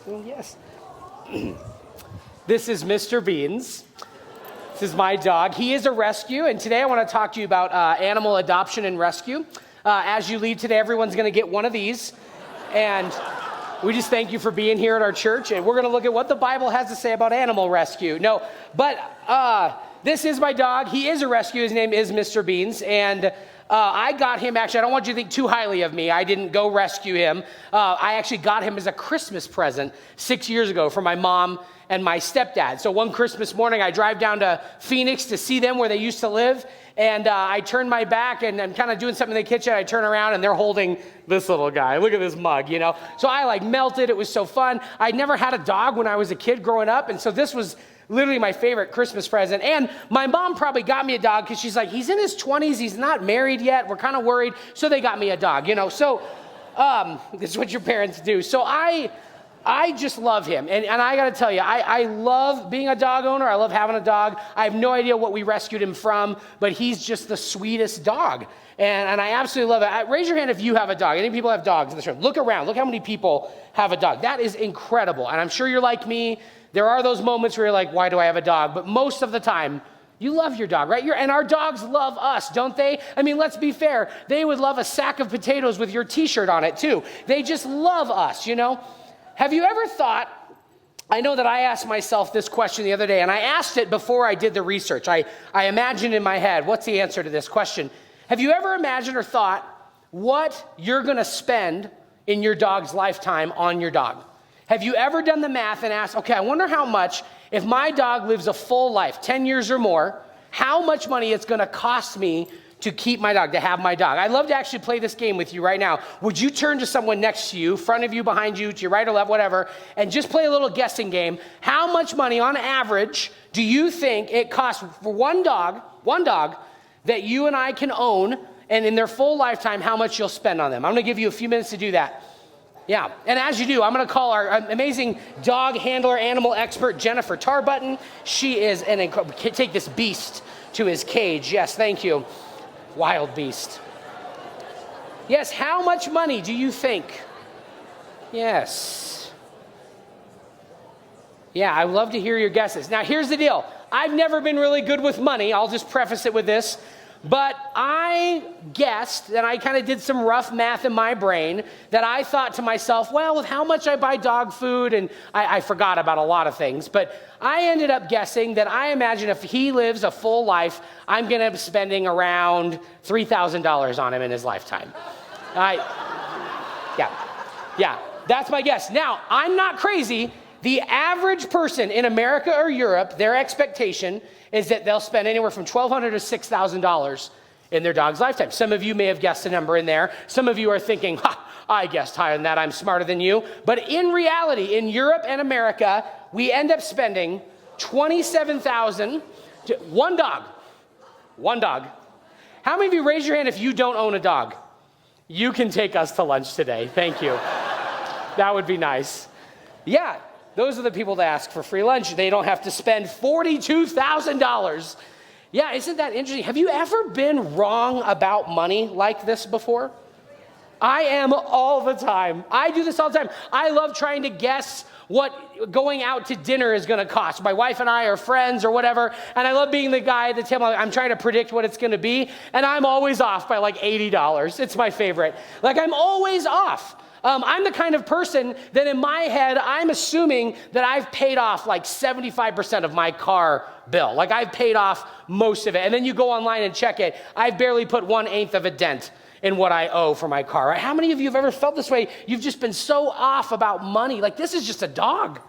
Oh, yes. This is Mr. Beans. This is my dog. He is a rescue, and today I want to talk to you about animal adoption and rescue. As you leave today, everyone's going to get one of these, and we just thank you for being here at our church, and we're going to look at what the Bible has to say about animal rescue. No, but this is my dog. He is a rescue. His name is Mr. Beans, and I got him, actually, I don't want you to think too highly of me. I didn't go rescue him. I actually got him as a Christmas present 6 years ago from my mom and my stepdad. So one Christmas morning, I drive down to Phoenix to see them where they used to live, and I turn my back, and I'm kind of doing something in the kitchen. I turn around, and they're holding this little guy. Look at this mug, you know? So I melted. It was so fun. I'd never had a dog when I was a kid growing up, and so this was literally my favorite Christmas present. And my mom probably got me a dog because she's like, he's in his 20s, he's not married yet, we're kind of worried, so they got me a dog, you know. So this is what your parents do. So I just love him. And I got to tell you, I love being a dog owner. I love having a dog. I have no idea what we rescued him from, but he's just the sweetest dog. And I absolutely love it. Raise your hand if you have a dog. Any people have dogs in this room? Look around. Look how many people have a dog. That is incredible. And I'm sure you're like me. There are those moments where you're like, why do I have a dog? But most of the time, you love your dog, right? And our dogs love us, don't they? I mean, let's be fair. They would love a sack of potatoes with your t-shirt on it, too. They just love us, you know? Have you ever thought, I know that I asked myself this question the other day, and I asked it before I did the research. I imagined in my head, what's the answer to this question? Have you ever imagined or thought what you're going to spend in your dog's lifetime on your dog? Have you ever done the math and asked, okay, I wonder how much, if my dog lives a full life, 10 years or more, how much money it's going to cost me to keep my dog, to have my dog? I'd love to actually play this game with you right now. Would you turn to someone next to you, front of you, behind you, to your right or left, whatever, and just play a little guessing game? How much money on average do you think it costs for one dog that you and I can own, and in their full lifetime, how much you'll spend on them? I'm going to give you a few minutes to do that. Yeah, and as you do, I'm going to call our amazing dog handler, animal expert, Jennifer Tarbutton. She is an incredible, take this beast to his cage. Yes, thank you. Wild beast. Yes, how much money do you think? Yes. Yeah, I would love to hear your guesses. Now, here's the deal. I've never been really good with money. I'll just preface it with this. But I guessed, and I kind of did some rough math in my brain, that I thought to myself, well, with how much I buy dog food, and I forgot about a lot of things, but I ended up guessing that I imagine if he lives a full life, I'm going to be spending around $3,000 on him in his lifetime. Yeah, that's my guess. Now, I'm not crazy. The average person in America or Europe, their expectation is that they'll spend anywhere from $1,200 to $6,000 in their dog's lifetime. Some of you may have guessed a number in there. Some of you are thinking, I guessed higher than that, I'm smarter than you. But in reality, in Europe and America, we end up spending $27,000 to one dog. One dog. How many of you raise your hand if you don't own a dog? You can take us to lunch today. Thank you. That would be nice. Yeah. Those are the people that ask for free lunch. They don't have to spend $42,000. Yeah, isn't that interesting? Have you ever been wrong about money like this before? I am all the time. I do this all the time. I love trying to guess what going out to dinner is going to cost. My wife and I are friends or whatever, and I love being the guy at the table. I'm trying to predict what it's going to be, and I'm always off by like $80. It's my favorite. Like, I'm always off. I'm the kind of person that in my head, I'm assuming that I've paid off like 75% of my car bill. Like, I've paid off most of it. And then you go online and check it. I've barely put 1/8 of a dent in what I owe for my car. Right? How many of you have ever felt this way? You've just been so off about money. Like, this is just a dog,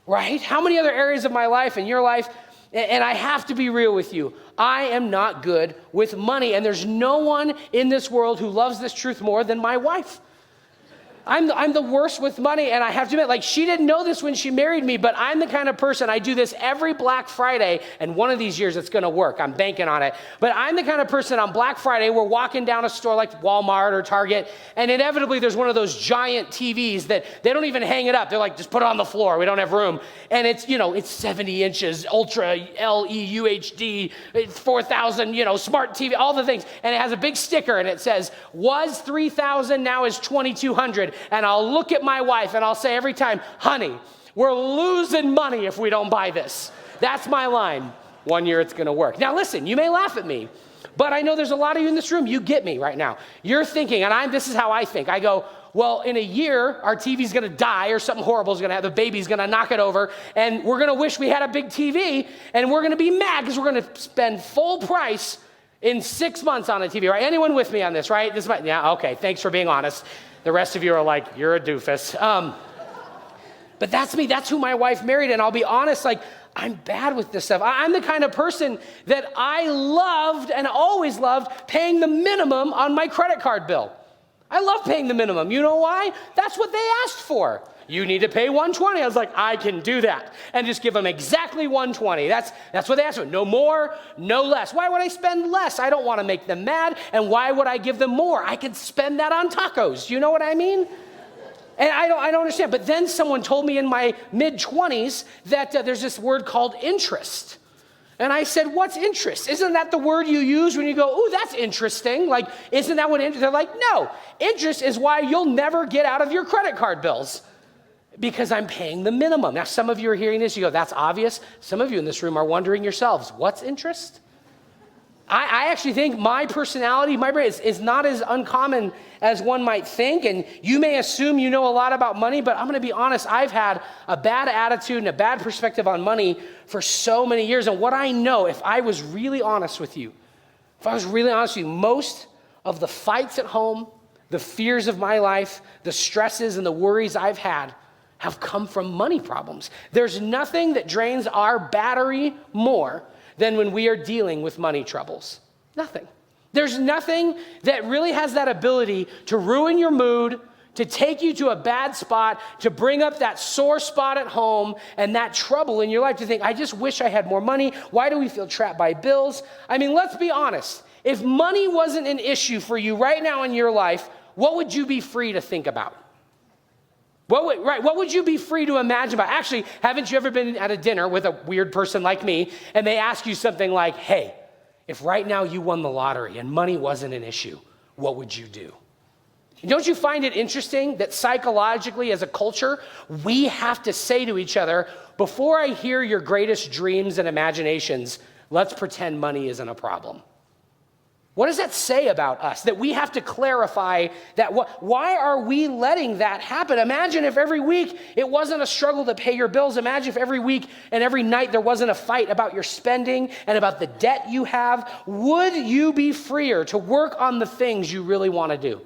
right? How many other areas of my life and your life? And I have to be real with you. I am not good with money. And there's no one in this world who loves this truth more than my wife. I'm the worst with money, and I have to admit, like, she didn't know this when she married me, but I'm the kind of person, I do this every Black Friday, and one of these years it's gonna work. I'm banking on it. But I'm the kind of person on Black Friday, we're walking down a store like Walmart or Target, and inevitably there's one of those giant TVs that they don't even hang it up. They're like, just put it on the floor, we don't have room. And it's, it's 70 inches, Ultra LE UHD, it's 4,000, smart TV, all the things. And it has a big sticker, and it says, was 3,000, now is 2,200. And I'll look at my wife and I'll say every time, honey, we're losing money if we don't buy this. That's my line. One year it's gonna work. Now listen, you may laugh at me, but I know there's a lot of you in this room, you get me right now. You're thinking, and this is how I think. I go, well, in a year, our TV's gonna die or something horrible is gonna happen, the baby's gonna knock it over, and we're gonna wish we had a big TV, and we're gonna be mad because we're gonna spend full price in 6 months on a TV, right? Anyone with me on this, right? Yeah, okay, thanks for being honest. The rest of you are like, you're a doofus. But that's me. That's who my wife married. And I'll be honest, like, I'm bad with this stuff. I'm the kind of person that I loved and always loved paying the minimum on my credit card bill. I love paying the minimum. You know why? That's what they asked for. You need to pay $120. I was like, I can do that. And just give them exactly $120. That's what they asked for. No more, no less. Why would I spend less? I don't want to make them mad. And why would I give them more? I could spend that on tacos. You know what I mean? And I don't understand. But then someone told me in my mid-20s that there's this word called interest. And I said, what's interest? Isn't that the word you use when you go, ooh, that's interesting? Like, isn't that what interest? They're like, no. Interest is why you'll never get out of your credit card bills. Because I'm paying the minimum. Now, some of you are hearing this, you go, that's obvious. Some of you in this room are wondering yourselves, what's interest? I actually think my personality, my brain is not as uncommon as one might think. And you may assume you know a lot about money, but I'm going to be honest, I've had a bad attitude and a bad perspective on money for so many years. And what I know, if I was really honest with you, most of the fights at home, the fears of my life, the stresses and the worries I've had have come from money problems. There's nothing that drains our battery more than when we are dealing with money troubles. Nothing. There's nothing that really has that ability to ruin your mood, to take you to a bad spot, to bring up that sore spot at home and that trouble in your life, to think, I just wish I had more money. Why do we feel trapped by bills? I mean, let's be honest. If money wasn't an issue for you right now in your life, what would you be free to think about? What would you be free to imagine about? Actually, haven't you ever been at a dinner with a weird person like me, and they ask you something like, hey, if right now you won the lottery and money wasn't an issue, what would you do? Don't you find it interesting that psychologically as a culture, we have to say to each other, before I hear your greatest dreams and imaginations, let's pretend money isn't a problem. What does that say about us? That we have to clarify that. Why are we letting that happen? Imagine if every week it wasn't a struggle to pay your bills. Imagine if every week and every night there wasn't a fight about your spending and about the debt you have. Would you be freer to work on the things you really want to do?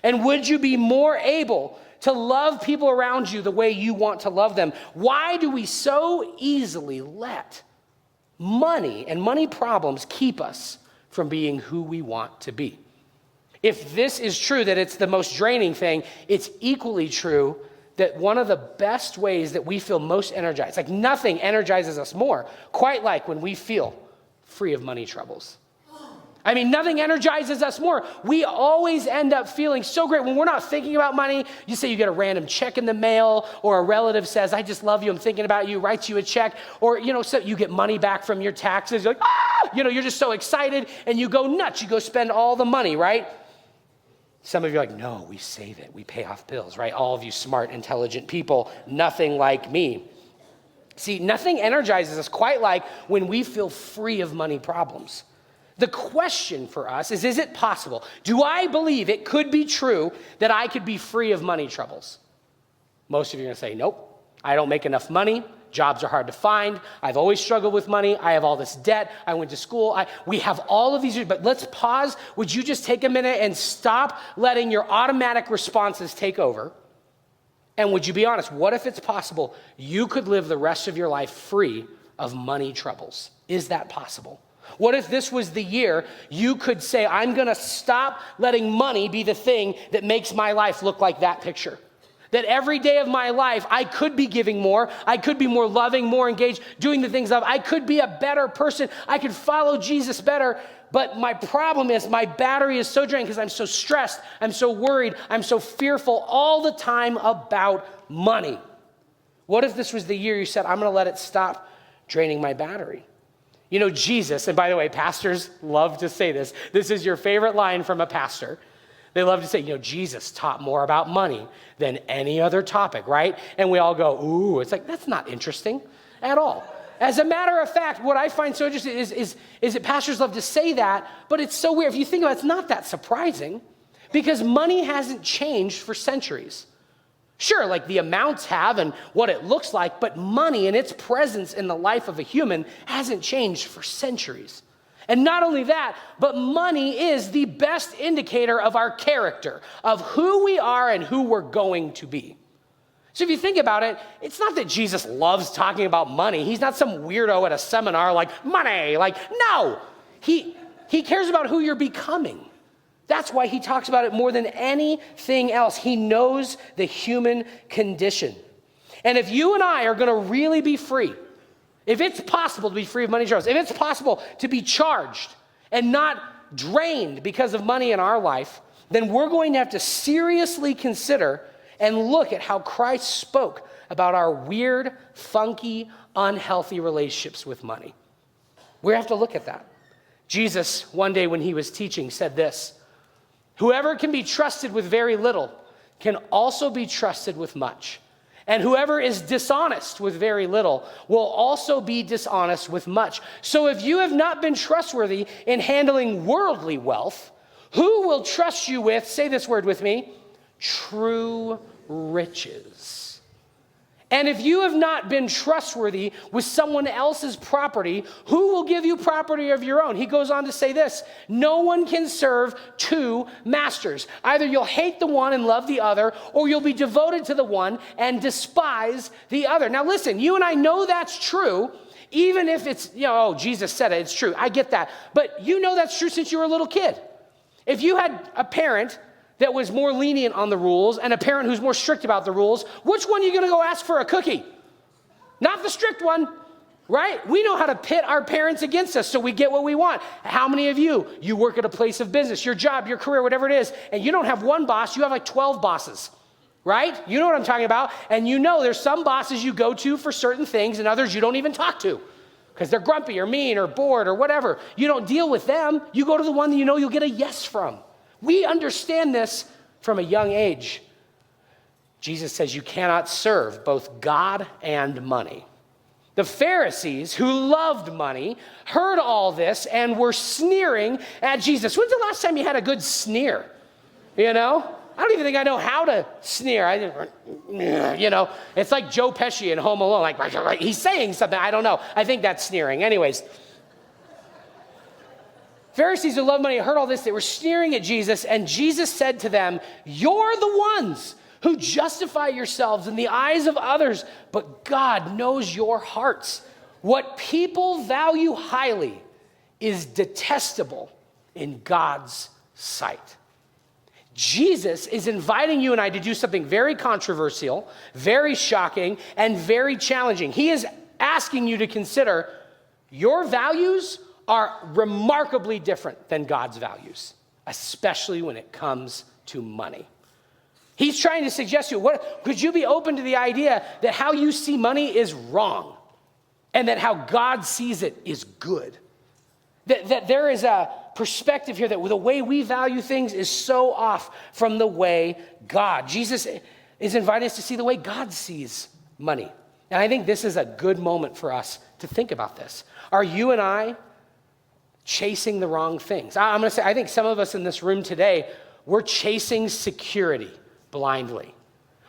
And would you be more able to love people around you the way you want to love them? Why do we so easily let money and money problems keep us from being who we want to be? If this is true, that it's the most draining thing, it's equally true that one of the best ways that we feel most energized, like nothing energizes us more, quite like when we feel free of money troubles. I mean, nothing energizes us more. We always end up feeling so great. When we're not thinking about money, you say you get a random check in the mail, or a relative says, I just love you, I'm thinking about you, writes you a check, or, so you get money back from your taxes. You're like, you're just so excited, and you go nuts. You go spend all the money, right? Some of you are like, no, we save it. We pay off bills, right? All of you smart, intelligent people, nothing like me. See, nothing energizes us quite like when we feel free of money problems. The question for us is it possible? Do I believe it could be true that I could be free of money troubles? Most of you are going to say, nope, I don't make enough money. Jobs are hard to find. I've always struggled with money. I have all this debt. I went to school. We have all of these, but let's pause. Would you just take a minute and stop letting your automatic responses take over? And would you be honest? What if it's possible you could live the rest of your life free of money troubles? Is that possible? What if this was the year you could say, I'm going to stop letting money be the thing that makes my life look like that picture? That every day of my life, I could be giving more. I could be more loving, more engaged, doing the things I could be a better person. I could follow Jesus better. But my problem is my battery is so drained because I'm so stressed. I'm so worried. I'm so fearful all the time about money. What if this was the year you said, I'm going to let it stop draining my battery? You know, Jesus, and by the way, pastors love to say this. This is your favorite line from a pastor. They love to say, you know, Jesus taught more about money than any other topic, right? And we all go, ooh, it's like, that's not interesting at all. As a matter of fact, what I find so interesting is that pastors love to say that, but it's so weird. If you think about it, it's not that surprising because money hasn't changed for centuries. Sure, like the amounts have and what it looks like, but money and its presence in the life of a human hasn't changed for centuries. And not only that, but money is the best indicator of our character, of who we are and who we're going to be. So if you think about it, it's not that Jesus loves talking about money. He's not some weirdo at a seminar like, money, like, no. He cares about who you're becoming. That's why he talks about it more than anything else. He knows the human condition. And if you and I are going to really be free, if it's possible to be free of money troubles, if it's possible to be charged and not drained because of money in our life, then we're going to have to seriously consider and look at how Christ spoke about our weird, funky, unhealthy relationships with money. We have to look at that. Jesus, one day when he was teaching, said this, whoever can be trusted with very little can also be trusted with much. And whoever is dishonest with very little will also be dishonest with much. So if you have not been trustworthy in handling worldly wealth, who will trust you with, say this word with me, true riches? And if you have not been trustworthy with someone else's property, who will give you property of your own? He goes on to say this, no one can serve two masters. Either you'll hate the one and love the other, or you'll be devoted to the one and despise the other. Now listen, you and I know that's true, even if it's, oh, Jesus said it, it's true. I get that. But you know that's true since you were a little kid. If you had a parent that was more lenient on the rules and a parent who's more strict about the rules, which one are you going to go ask for a cookie? Not the strict one, right? We know how to pit our parents against us so we get what we want. How many of you work at a place of business, your job, your career, whatever it is, and you don't have one boss, you have like 12 bosses, right? You know what I'm talking about. And you know there's some bosses you go to for certain things and others you don't even talk to because they're grumpy or mean or bored or whatever. You don't deal with them. You go to the one that you know you'll get a yes from. We understand this from a young age. Jesus says you cannot serve both God and money. The Pharisees, who loved money, heard all this and were sneering at Jesus. When's the last time you had a good sneer? You know? I don't even think I know how to sneer. It's like Joe Pesci in Home Alone. Like, he's saying something. I don't know. I think that's sneering. Anyways. Pharisees who love money heard all this. They were sneering at Jesus, and Jesus said to them, you're the ones who justify yourselves in the eyes of others, but God knows your hearts. What people value highly is detestable in God's sight. Jesus is inviting you and I to do something very controversial, very shocking, and very challenging. He is asking you to consider your values are remarkably different than God's values, especially when it comes to money. He's trying to suggest to you, could you be open to the idea that how you see money is wrong and that how God sees it is good? That there is a perspective here that the way we value things is so off from the way God. Jesus is inviting us to see the way God sees money. And I think this is a good moment for us to think about this. Are you and I chasing the wrong things? I'm going to say, I think some of us in this room today, we're chasing security blindly.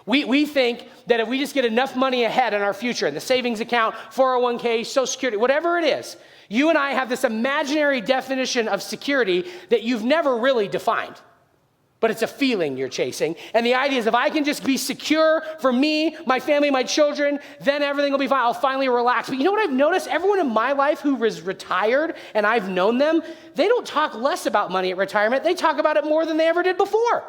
We think that if we just get enough money ahead in our future, in the savings account, 401k, Social Security, whatever it is, you and I have this imaginary definition of security that you've never really defined. but it's a feeling you're chasing. And the idea is if I can just be secure for me, my family, my children, then everything will be fine. I'll finally relax. But you know what I've noticed? Everyone in my life who is retired, and I've known them, they don't talk less about money at retirement. They talk about it more than they ever did before.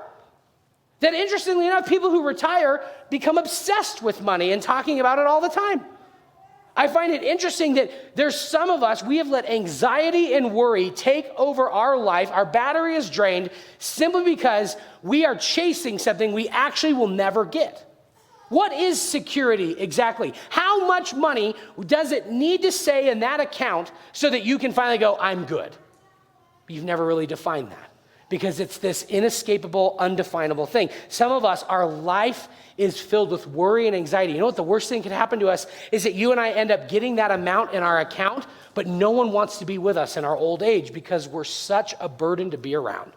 That interestingly enough, people who retire become obsessed with money and talking about it all the time. I find it interesting that there's some of us, we have let anxiety and worry take over our life. Our battery is drained simply because we are chasing something we actually will never get. What is security exactly? How much money does it need to say in that account so that you can finally go, I'm good? You've never really defined that because it's this inescapable, undefinable thing. Some of us, our life is filled with worry and anxiety. You know what the worst thing could happen to us is that you and I end up getting that amount in our account, but no one wants to be with us in our old age because we're such a burden to be around.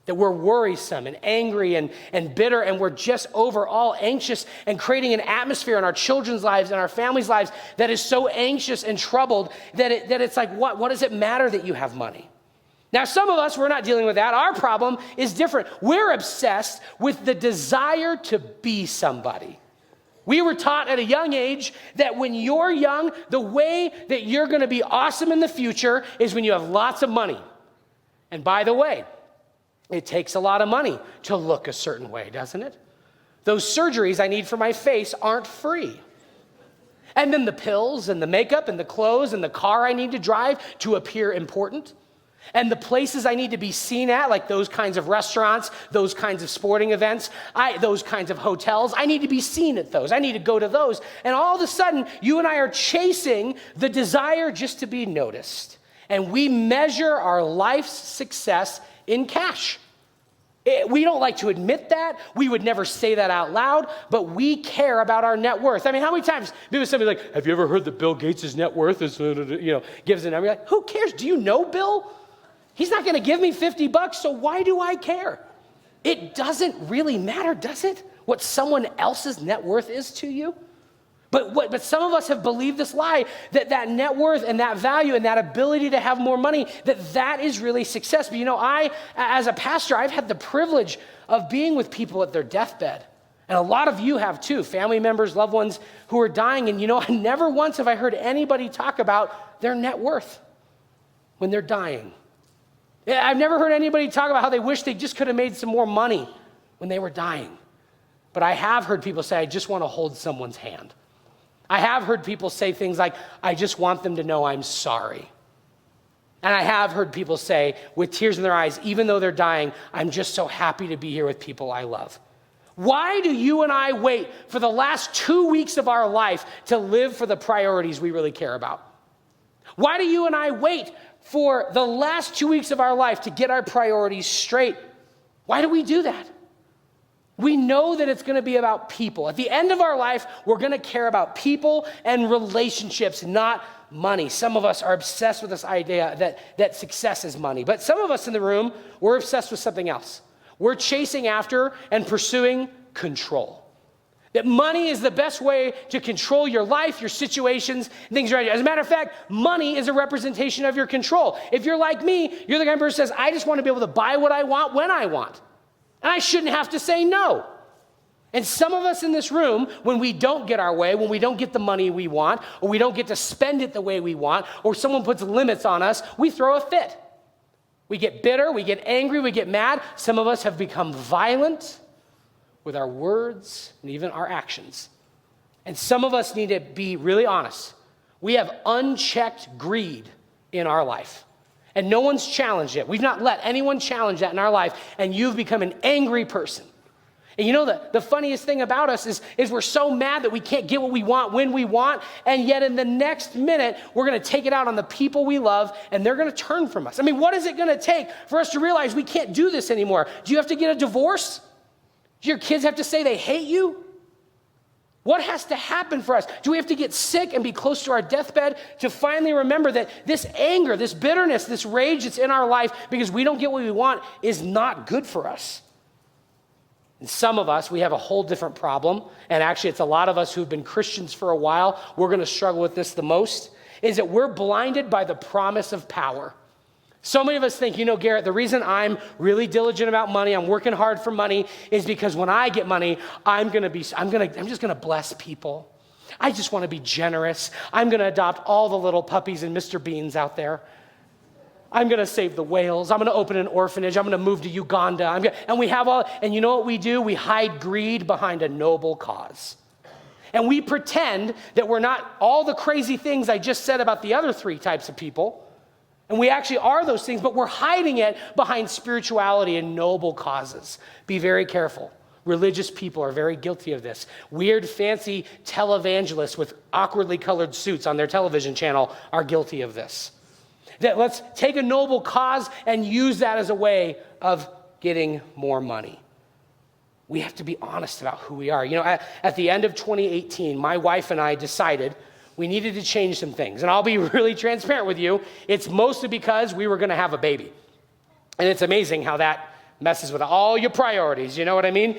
That we're worrisome and angry and bitter, and we're just overall anxious and creating an atmosphere in our children's lives and our families' lives that is so anxious and troubled that it's like, what does it matter that you have money? Now, some of us, we're not dealing with that. Our problem is different. We're obsessed with the desire to be somebody. We were taught at a young age that when you're young, the way that you're going to be awesome in the future is when you have lots of money. And by the way, it takes a lot of money to look a certain way, doesn't it? Those surgeries I need for my face aren't free. And then the pills and the makeup and the clothes and the car I need to drive to appear important. And the places I need to be seen at, like those kinds of restaurants, those kinds of sporting events, those kinds of hotels, I need to be seen at those. I need to go to those. And all of a sudden, you and I are chasing the desire just to be noticed. And we measure our life's success in cash. We don't like to admit that. We would never say that out loud, but we care about our net worth. I mean, how many times maybe somebody like, have you ever heard that Bill Gates' net worth is, gives a number? You're like, who cares? Do you know Bill? He's not going to give me $50, so why do I care? It doesn't really matter, does it? What someone else's net worth is to you? But some of us have believed this lie that net worth and that value and that ability to have more money, that is really success. But I, as a pastor, I've had the privilege of being with people at their deathbed. And a lot of you have too, family members, loved ones who are dying. And never once have I heard anybody talk about their net worth when they're dying. I've never heard anybody talk about how they wish they just could have made some more money when they were dying. But I have heard people say, I just want to hold someone's hand. I have heard people say things like, I just want them to know I'm sorry. And I have heard people say, with tears in their eyes, even though they're dying, I'm just so happy to be here with people I love. Why do you and I wait for the last 2 weeks of our life to live for the priorities we really care about? Why do you and I wait for the last 2 weeks of our life to get our priorities straight? Why do we do that? We know that it's going to be about people. At the end of our life, we're going to care about people and relationships, not money. Some of us are obsessed with this idea that success is money. But some of us in the room, we're obsessed with something else. We're chasing after and pursuing control. That money is the best way to control your life, your situations, things around you. As a matter of fact, money is a representation of your control. If you're like me, you're the kind of person who says, I just want to be able to buy what I want when I want. And I shouldn't have to say no. And some of us in this room, when we don't get our way, when we don't get the money we want, or we don't get to spend it the way we want, or someone puts limits on us, we throw a fit. We get bitter, we get angry, we get mad. Some of us have become violent with our words and even our actions. And some of us need to be really honest. We have unchecked greed in our life. And no one's challenged it. We've not let anyone challenge that in our life, and you've become an angry person. And the funniest thing about us is we're so mad that we can't get what we want when we want, and yet in the next minute, we're going to take it out on the people we love, and they're going to turn from us. I mean, what is it going to take for us to realize we can't do this anymore? Do you have to get a divorce? Do your kids have to say they hate you? What has to happen for us? Do we have to get sick and be close to our deathbed to finally remember that this anger, this bitterness, this rage that's in our life because we don't get what we want is not good for us? And some of us, we have a whole different problem, and actually it's a lot of us who've been Christians for a while, we're going to struggle with this the most, is that we're blinded by the promise of power. So many of us think, Garrett, the reason I'm really diligent about money, I'm working hard for money, is because when I get money, I'm just gonna bless people. I just wanna be generous. I'm gonna adopt all the little puppies and Mr. Beans out there. I'm gonna save the whales. I'm gonna open an orphanage. I'm gonna move to Uganda. And you know what we do? We hide greed behind a noble cause. And we pretend that we're not all the crazy things I just said about the other three types of people. And we actually are those things, but we're hiding it behind spirituality and noble causes. Be very careful. Religious people are very guilty of this. Weird, fancy televangelists with awkwardly colored suits on their television channel are guilty of this. That let's take a noble cause and use that as a way of getting more money. We have to be honest about who we are. At the end of 2018, my wife and I decided we needed to change some things. And I'll be really transparent with you. It's mostly because we were going to have a baby. And it's amazing how that messes with all your priorities. You know what I mean?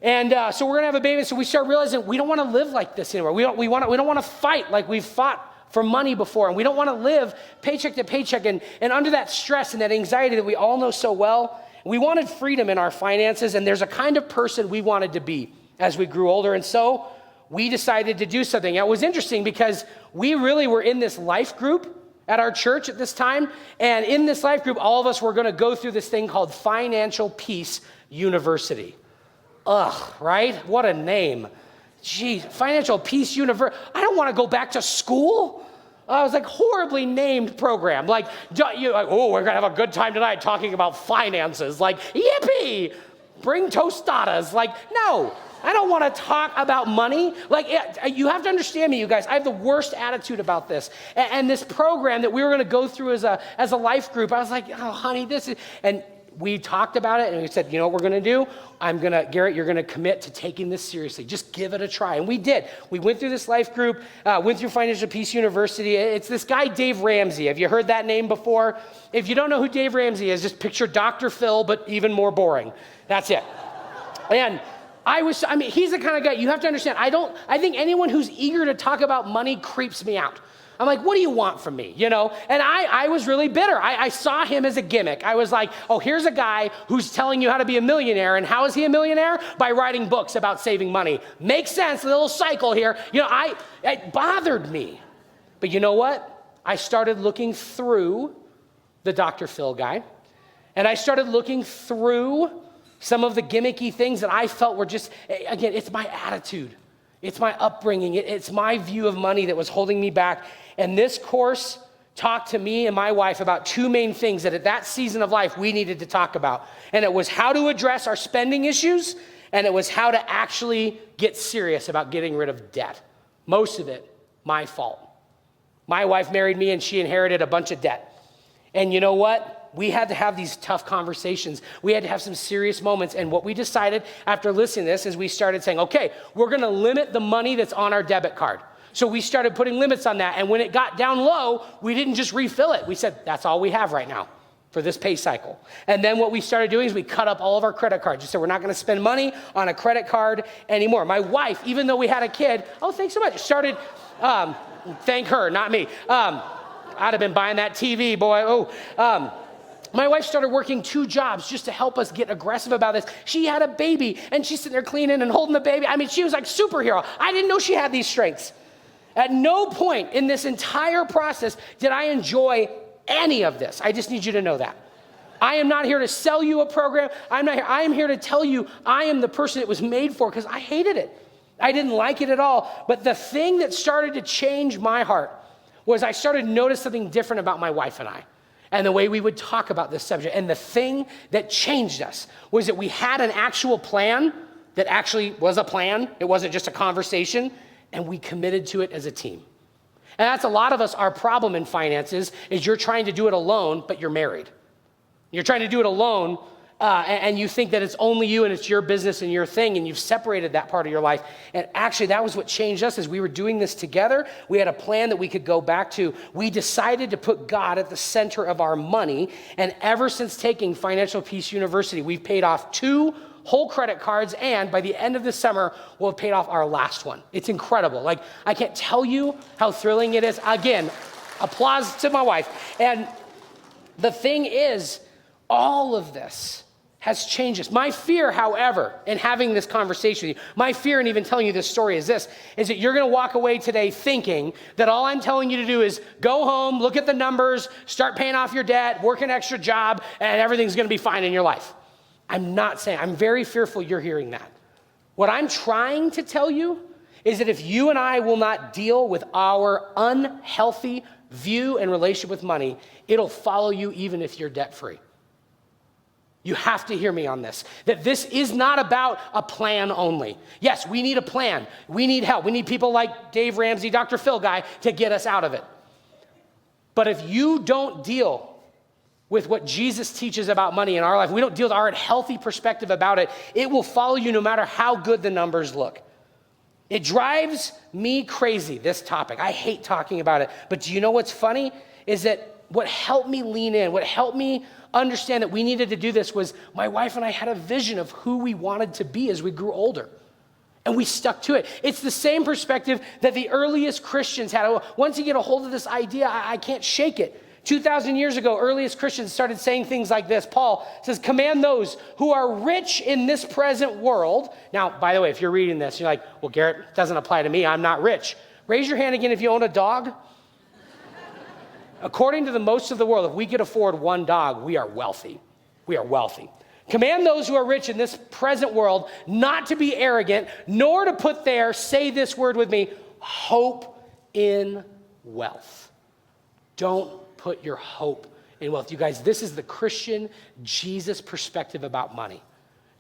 And so we're going to have a baby. So we start realizing we don't want to live like this anymore. We don't want to fight like we've fought for money before. And we don't want to live paycheck to paycheck and under that stress and that anxiety that we all know so well. We wanted freedom in our finances. And there's a kind of person we wanted to be as we grew older. And so we decided to do something. It was interesting because we really were in this life group at our church at this time. And in this life group, all of us were going to go through this thing called Financial Peace University. Ugh, right? What a name. Gee, Financial Peace University. I don't want to go back to school. I was like, horribly named program. Like, we're going to have a good time tonight talking about finances. Like, yippee, bring tostadas. Like, no. I don't want to talk about money. Like, you have to understand me, you guys. I have the worst attitude about this. And this program that we were going to go through as a life group, I was like, oh, honey, this is... And we talked about it, and we said, you know what we're going to do? Garrett, you're going to commit to taking this seriously. Just give it a try. And we did. We went through this life group, went through Financial Peace University. It's this guy, Dave Ramsey. Have you heard that name before? If you don't know who Dave Ramsey is, just picture Dr. Phil, but even more boring. That's it. And he's the kind of guy, you have to understand, I think anyone who's eager to talk about money creeps me out. I'm like, what do you want from me? And I was really bitter. I saw him as a gimmick. I was like, oh, here's a guy who's telling you how to be a millionaire. And how is he a millionaire? By writing books about saving money. Makes sense, a little cycle here. It bothered me. But you know what? I started looking through the Dr. Phil guy. And I started looking through some of the gimmicky things that I felt were just, again, it's my attitude. It's my upbringing. It's my view of money that was holding me back. And this course talked to me and my wife about two main things that at that season of life we needed to talk about. And it was how to address our spending issues, and it was how to actually get serious about getting rid of debt. Most of it, my fault. My wife married me and she inherited a bunch of debt. And you know what? We had to have these tough conversations. We had to have some serious moments. And what we decided after listening to this is we started saying, okay, we're going to limit the money that's on our debit card. So we started putting limits on that. And when it got down low, we didn't just refill it. We said, that's all we have right now for this pay cycle. And then what we started doing is we cut up all of our credit cards. We said, we're not going to spend money on a credit card anymore. My wife, even though we had a kid, oh, thanks so much, started, thank her, not me. I'd have been buying that TV, boy. My wife started working 2 jobs just to help us get aggressive about this. She had a baby, and she's sitting there cleaning and holding the baby. She was like superhero. I didn't know she had these strengths. At no point in this entire process did I enjoy any of this. I just need you to know that. I am not here to sell you a program. I am here to tell you I am the person it was made for, because I hated it. I didn't like it at all. But the thing that started to change my heart was I started to notice something different about my wife and I, and the way we would talk about this subject. And the thing that changed us was that we had an actual plan that actually was a plan. It wasn't just a conversation, and we committed to it as a team. And that's a lot of us, our problem in finances is you're trying to do it alone, but you're married. You're trying to do it alone, and you think that it's only you and it's your business and your thing, and you've separated that part of your life. And actually, that was what changed us. As we were doing this together, we had a plan that we could go back to. We decided to put God at the center of our money, and ever since taking Financial Peace University, we've paid off 2 whole credit cards, and by the end of the summer, we'll have paid off our last one. It's incredible. Like, I can't tell you how thrilling it is. Again, applause to my wife. And The thing is, all of this has changed us. My fear, however, in having this conversation with you, my fear in even telling you this story is this, is that you're going to walk away today thinking that all I'm telling you to do is go home, look at the numbers, start paying off your debt, work an extra job, and everything's going to be fine in your life. I'm not saying, I'm very fearful you're hearing that. What I'm trying to tell you is that if you and I will not deal with our unhealthy view and relationship with money, it'll follow you even if you're debt-free. You have to hear me on this, that this is not about a plan only. Yes, we need a plan. We need help. We need people like Dave Ramsey, Dr. Phil guy, to get us out of it. But if you don't deal with what Jesus teaches about money in our life, we don't deal with our healthy perspective about it, it will follow you no matter how good the numbers look. It drives me crazy, this topic. I hate talking about it. But do you know what's funny? Is that what helped me lean in, what helped me understand that we needed to do this was my wife and I had a vision of who we wanted to be as we grew older. And we stuck to it. It's the same perspective that the earliest Christians had. Once you get a hold of this idea, I can't shake it. 2,000 years ago, earliest Christians started saying things like this. Paul says, command those who are rich in this present world. Now, by the way, if you're reading this, you're like, well, Garrett, it doesn't apply to me. I'm not rich. Raise your hand again if you own a dog. According to the most of the world, if we could afford one dog, we are wealthy. We are wealthy. Command those who are rich in this present world not to be arrogant, nor to put their, say this word with me, hope in wealth. Don't put your hope in wealth. You guys, this is the Christian Jesus perspective about money.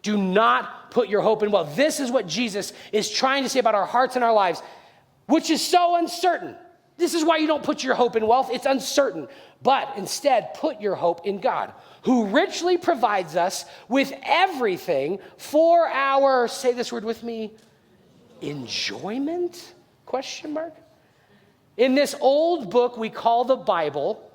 Do not put your hope in wealth. This is what Jesus is trying to say about our hearts and our lives, which is so uncertain. This is why you don't put your hope in wealth. It's uncertain. But instead, put your hope in God, who richly provides us with everything for our, say this word with me, enjoyment? Question mark. In this old book we call the Bible,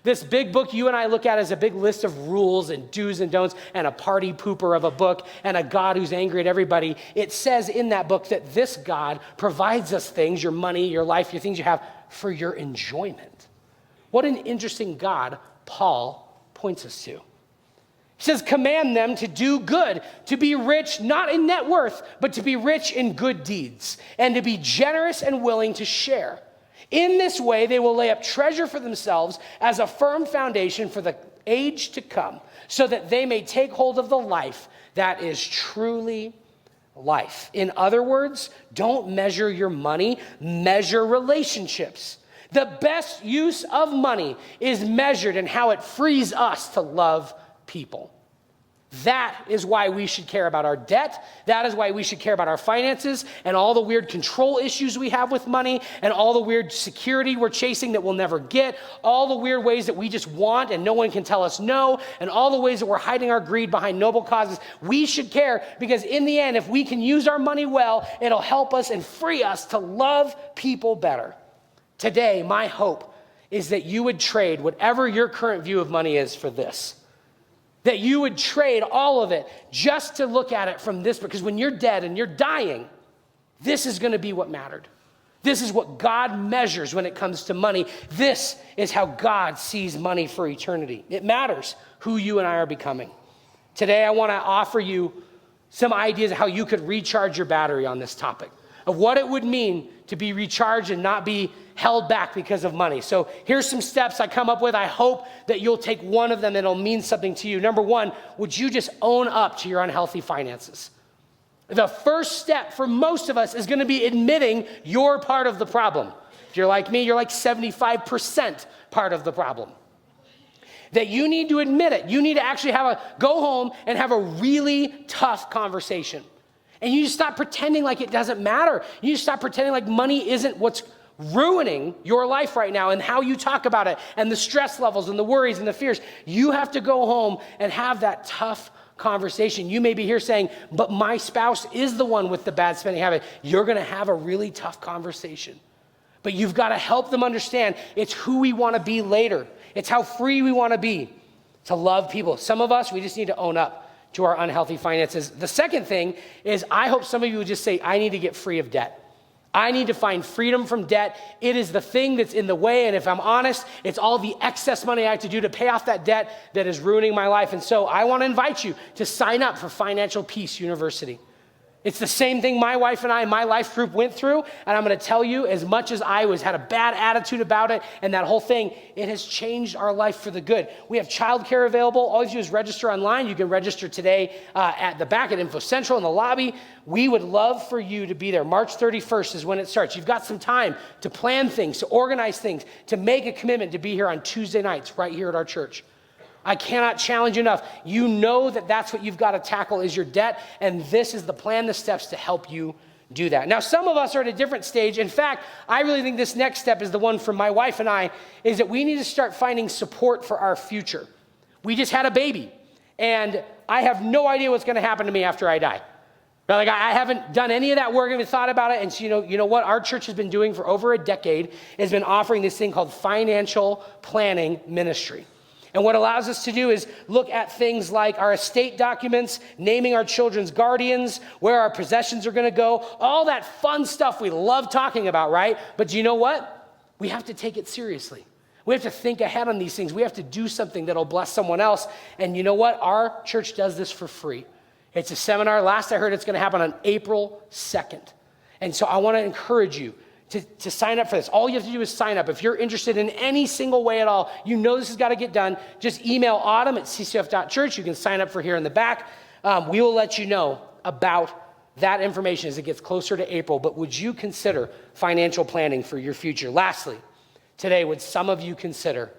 this big book you and I look at as a big list of rules and do's and don'ts and a party pooper of a book and a God who's angry at everybody. It says in that book that this God provides us things, your money, your life, your things you have, for your enjoyment. What an interesting God Paul points us to. He says, command them to do good, to be rich, not in net worth, but to be rich in good deeds, and to be generous and willing to share. In this way, they will lay up treasure for themselves as a firm foundation for the age to come, so that they may take hold of the life that is truly life. In other words, don't measure your money, measure relationships. The best use of money is measured in how it frees us to love people. That is why we should care about our debt. That is why we should care about our finances and all the weird control issues we have with money and all the weird security we're chasing that we'll never get, all the weird ways that we just want and no one can tell us no, and all the ways that we're hiding our greed behind noble causes. We should care because in the end, if we can use our money well, it'll help us and free us to love people better. Today, my hope is that you would trade whatever your current view of money is for this. That you would trade all of it just to look at it from this, because when you're dead and you're dying, this is going to be what mattered. This is what God measures when it comes to money. This is how God sees money for eternity. It matters who you and I are becoming. Today, I want to offer you some ideas of how you could recharge your battery on this topic, of what it would mean to be recharged and not be held back because of money. So here's some steps I come up with. I hope that you'll take one of them and it'll mean something to you. Number one, would you just own up to your unhealthy finances? The first step for most of us is going to be admitting you're part of the problem. If you're like me, you're like 75% part of the problem. That you need to admit it. You need to actually go home and have a really tough conversation. And you just stop pretending like it doesn't matter. You just stop pretending like money isn't what's ruining your life right now and how you talk about it and the stress levels and the worries and the fears. You have to go home and have that tough conversation. You may be here saying, but my spouse is the one with the bad spending habit. You're going to have a really tough conversation. But you've got to help them understand it's who we want to be later. It's how free we want to be to love people. Some of us, we just need to own up to our unhealthy finances. The second thing is I hope some of you would just say, I need to get free of debt. I need to find freedom from debt. It is the thing that's in the way. And if I'm honest, it's all the excess money I have to do to pay off that debt that is ruining my life. And so I want to invite you to sign up for Financial Peace University. It's the same thing my wife and I, my life group went through. And I'm going to tell you, as much as I had a bad attitude about it and that whole thing, it has changed our life for the good. We have childcare available. All you do is register online. You can register today at the back at Info Central in the lobby. We would love for you to be there. March 31st is when it starts. You've got some time to plan things, to organize things, to make a commitment to be here on Tuesday nights right here at our church. I cannot challenge you enough. You know that that's what you've got to tackle is your debt, and this is the plan, the steps to help you do that. Now, some of us are at a different stage. In fact, I really think this next step is the one for my wife and I, is that we need to start finding support for our future. We just had a baby, and I have no idea what's going to happen to me after I die. Like, I haven't done any of that work, even thought about it. And so, you know what our church has been doing for over a decade has been offering this thing called financial planning ministry. And what allows us to do is look at things like our estate documents, naming our children's guardians, where our possessions are going to go, all that fun stuff we love talking about, right? But do you know what? We have to take it seriously. We have to think ahead on these things. We have to do something that'll bless someone else. And you know what? Our church does this for free. It's a seminar. Last I heard, it's going to happen on April 2nd. And so I want to encourage you to sign up for this. All you have to do is sign up. If you're interested in any single way at all, you know this has got to get done, just email autumn@ccf.church. You can sign up for here in the back. We will let you know about that information as it gets closer to April. But would you consider financial planning for your future? Lastly, today, would some of you consider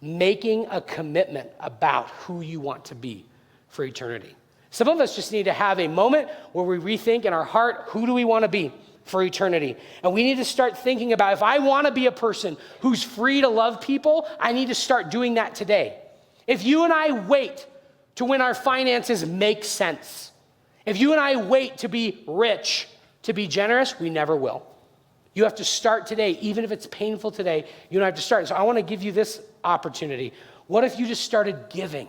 making a commitment about who you want to be for eternity? Some of us just need to have a moment where we rethink in our heart, who do we want to be for eternity? And we need to start thinking about, if I want to be a person who's free to love people, I need to start doing that today. If you and I wait to when our finances make sense, if you and I wait to be rich, to be generous, we never will. You have to start today. Even if it's painful today, you don't have to start. So I want to give you this opportunity. What if you just started giving?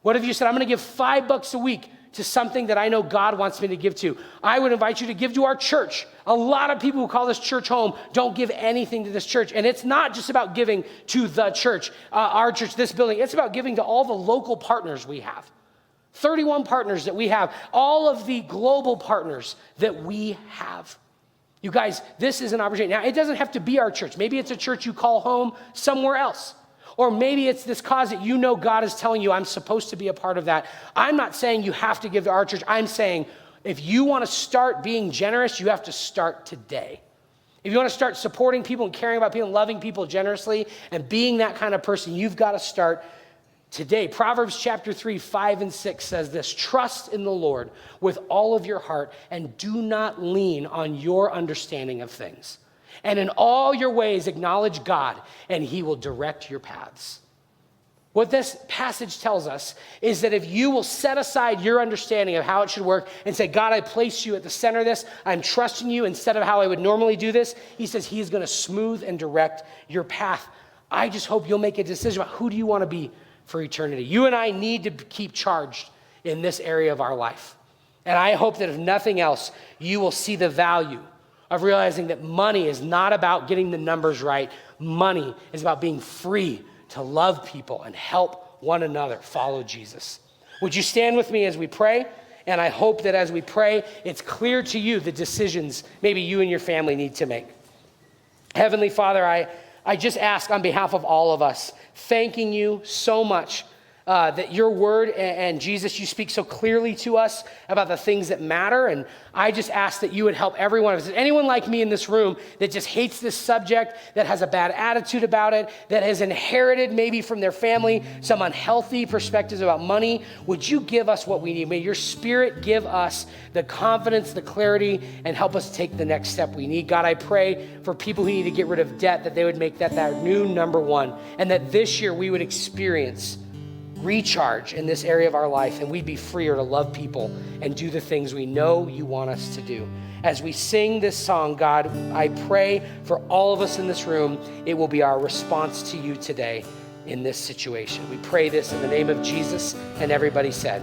What if you said, I'm going to give $5 a week to something that I know God wants me to give to? I would invite you to give to our church. A lot of people who call this church home don't give anything to this church. And it's not just about giving to the church, our church, this building. It's about giving to all the local partners we have. 31 partners that we have. All of the global partners that we have. You guys, this is an opportunity. Now, it doesn't have to be our church. Maybe it's a church you call home somewhere else. Or maybe it's this cause that you know God is telling you, I'm supposed to be a part of that. I'm not saying you have to give to our church. I'm saying if you want to start being generous, you have to start today. If you want to start supporting people and caring about people and loving people generously and being that kind of person, you've got to start today. Proverbs chapter 3, 5 and 6 says this: trust in the Lord with all of your heart and do not lean on your understanding of things. And in all your ways acknowledge God, and he will direct your paths. What this passage tells us is that if you will set aside your understanding of how it should work and say, God, I place you at the center of this, I'm trusting you instead of how I would normally do this, he says he's going to smooth and direct your path. I just hope you'll make a decision about who do you want to be for eternity. You and I need to keep charged in this area of our life. And I hope that if nothing else, you will see the value of realizing that money is not about getting the numbers right. Money is about being free to love people and help one another follow Jesus. Would you stand with me as we pray? And I hope that as we pray, it's clear to you the decisions maybe you and your family need to make. Heavenly Father, I just ask on behalf of all of us, thanking you so much that your word and Jesus, you speak so clearly to us about the things that matter. And I just ask that you would help everyone. If there's anyone like me in this room that just hates this subject, that has a bad attitude about it, that has inherited maybe from their family some unhealthy perspectives about money, would you give us what we need? May your Spirit give us the confidence, the clarity, and help us take the next step we need. God, I pray for people who need to get rid of debt, that they would make that their new number one, and that this year we would experience recharge in this area of our life, and we'd be freer to love people and do the things we know you want us to do. As we sing this song, God, I pray for all of us in this room, it will be our response to you today in this situation. We pray this in the name of Jesus, and everybody said,